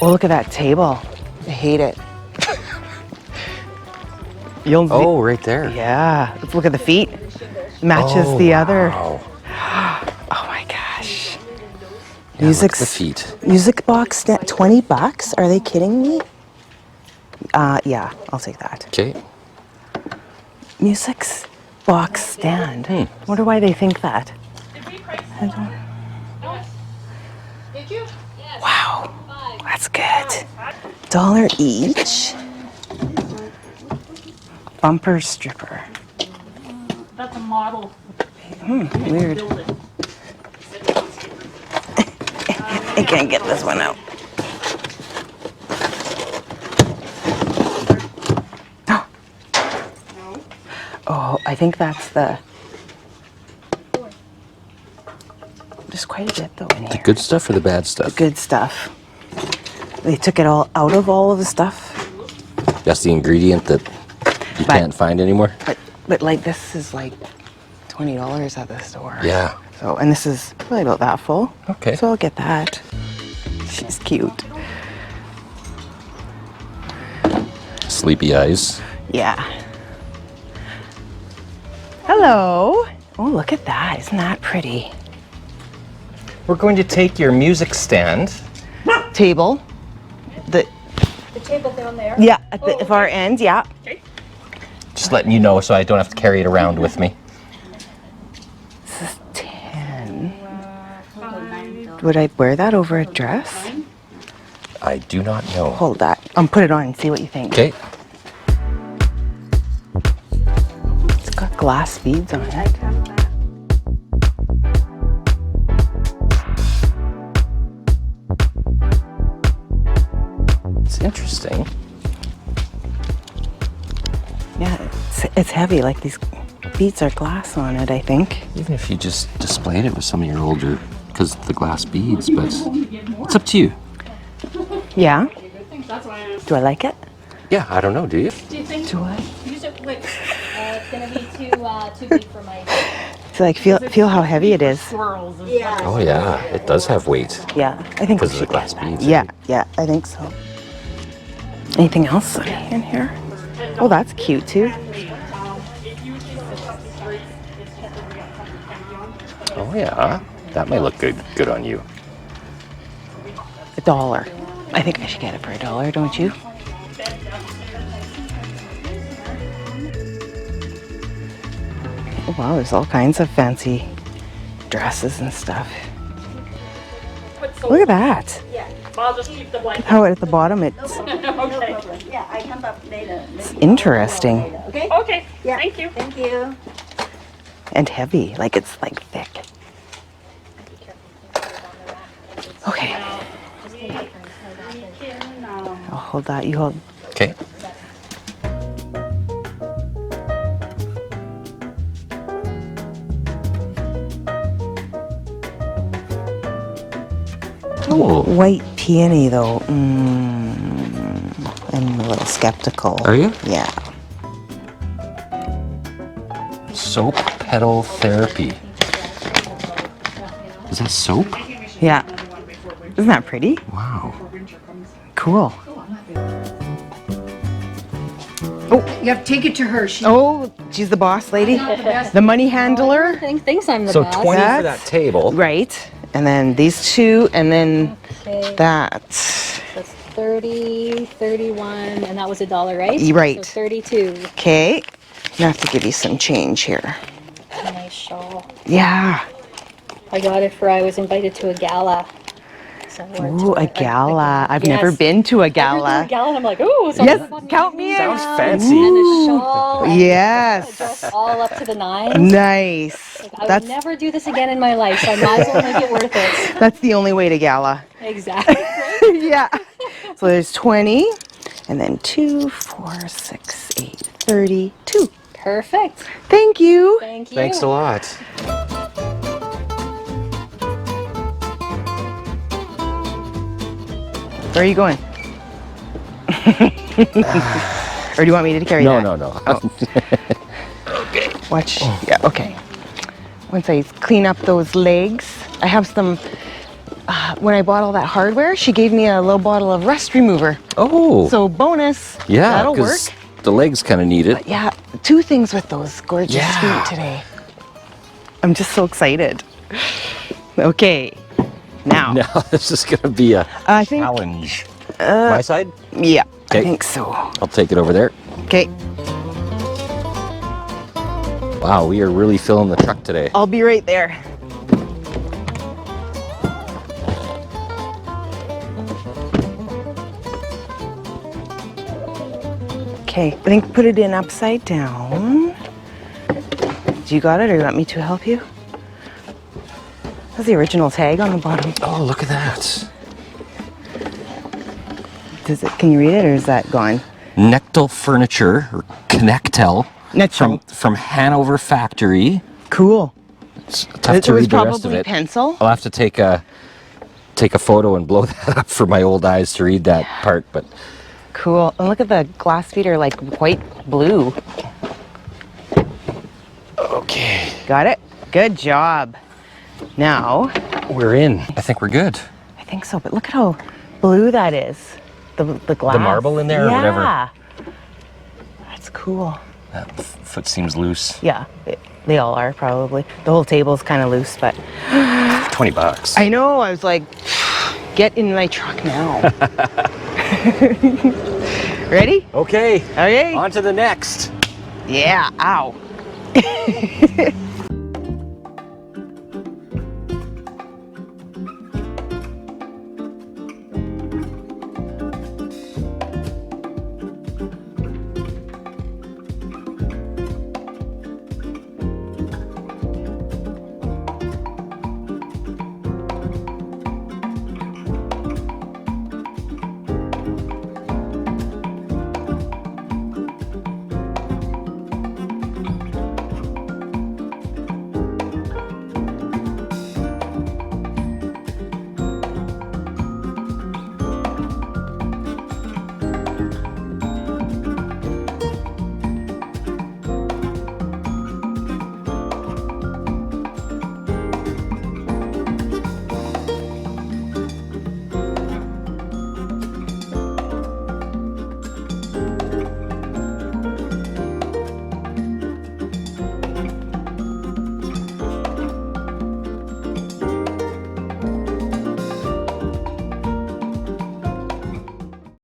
Oh, look at that table. I hate it. Oh, right there. Yeah. Let's look at the feet. Matches Oh, the other. wow. Oh my gosh. Yeah, look at the feet. Music box, $20? Are they kidding me? Yeah, I'll take that. Okay. Music box stand. Wonder why they think that. I don't... Did you? Wow, that's good. $1 each. Bumper stripper. That's a model. Weird. I can't get this one out. Oh, I think that's the... There's quite a bit though in here. Good stuff or the bad stuff? Good stuff. They took it all out of all of the stuff. That's the ingredient that you can't find anymore? But like this is like $20 at the store. Yeah. So, and this is probably about that full. Okay. So I'll get that. She's cute. Sleepy eyes. Yeah. Hello. Oh, look at that. Isn't that pretty? We're going to take your music stand. Table. The table down there? Yeah, at the far end, yeah. Okay. Just letting you know so I don't have to carry it around with me. This is 10. Would I wear that over a dress? I do not know. Hold that. Put it on and see what you think. Okay. It's got glass beads on it. It's interesting. Yeah, it's heavy. Like these beads are glass on it, I think. Even if you just displayed it with some of your older, because of the glass beads, but it's up to you. Yeah. Do I like it? Yeah, I don't know, do you? Do you think? Do I? Use it. Wait. It's gonna be too big for my. So like feel how heavy it is. Swirls. Yeah. Oh yeah, it does have weight. Yeah, I think we Because of the should glass get that. beads. Yeah, yeah, I think so. Anything else in here? Oh, that's cute too. Oh yeah, that might look good on you. $1. I think I should get it for $1, don't you? Oh wow, there's all kinds of fancy dresses and stuff. Look at that. I'll just keep the blanket. How at the bottom it's Okay. Yeah, I come up later. interesting Okay? Okay. Yeah. Thank you. Thank you. and heavy, like it's like thick. Okay. I'll hold that, you hold. Okay. Oh, White peony though, I'm a little skeptical. Are you? Yeah. soap petal therapy. Is that soap? Yeah. Isn't that pretty? Wow. Cool. You have to take it to her. She Oh, she's the boss lady? The money handler? Thinks I'm the So boss. 20 for That's- that table. Right. And then these two, and then Okay. that. That's 30, 31, and that was $1, right? Right. So 32. Okay. I have to give you some change here. Nice shawl. Yeah. I got it for I was invited to a gala. So I wore it to Ooh, a gala. I've never Yes. been to a I heard there was gala. a gala, and I'm like, ooh, so Yes, count me in. Sounds And fancy. a shawl. And Yes. dress all up to the nines. Nice. I That's would never do this again in my life, so I might as well make it worth it. that's the only way to gala. Exactly. Yeah. So there's 20, and then 2, 4, 6, 8, 32. Perfect. Thank you. Thank you. Thanks a lot. Where are you going? Or do you want me to carry No, that? no. Watch. Yeah, okay. Once I clean up those legs, I have some when I bought all that hardware, she gave me a little bottle of rust remover. Oh, So bonus. yeah, That'll work. because the legs kind of need it. Yeah, 2 things with those gorgeous Yeah. feet today. I'm just so excited. Okay, now. Now this is gonna be a I think, challenge. My side? yeah, I Okay. think so. I'll take it over there. Okay, Wow, we are really filling the truck today. I'll be right there. Okay, I think put it in upside down. Do you got it, or you want me to help you? That's the original tag on the bottom. Oh, look at that. Can you read it, or is that gone? Nectel Furniture, or Connectel, Nectel. from Hanover Factory. Cool. It's tough It to was read the rest of probably it. pencil. I'll have to take a photo and blow that up for my old eyes to read that part, but Cool. And look at the glass feet are like white blue. okay. Got it? Good job. Now, We're in. I think we're good. I think so, but look at how blue that is. The glass. The marble in there or whatever. Yeah. That's cool. That foot seems loose. Yeah, they all are probably. The whole table's kind of loose, but $20. I know, I was like, get in my truck now. Ready? Okay. Okay. On to the next. Yeah, ow.